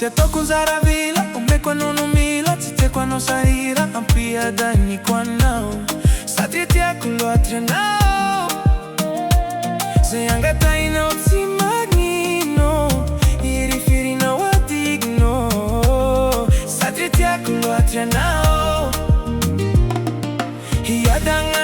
Se toco usare vila, come quando non mila, se te quando sarira, ampia danni quando sta dritti a quello a trenao. Se anche tai non si magnino, i rifiri no a digno, sta dritti a quello a trenao. Ia danga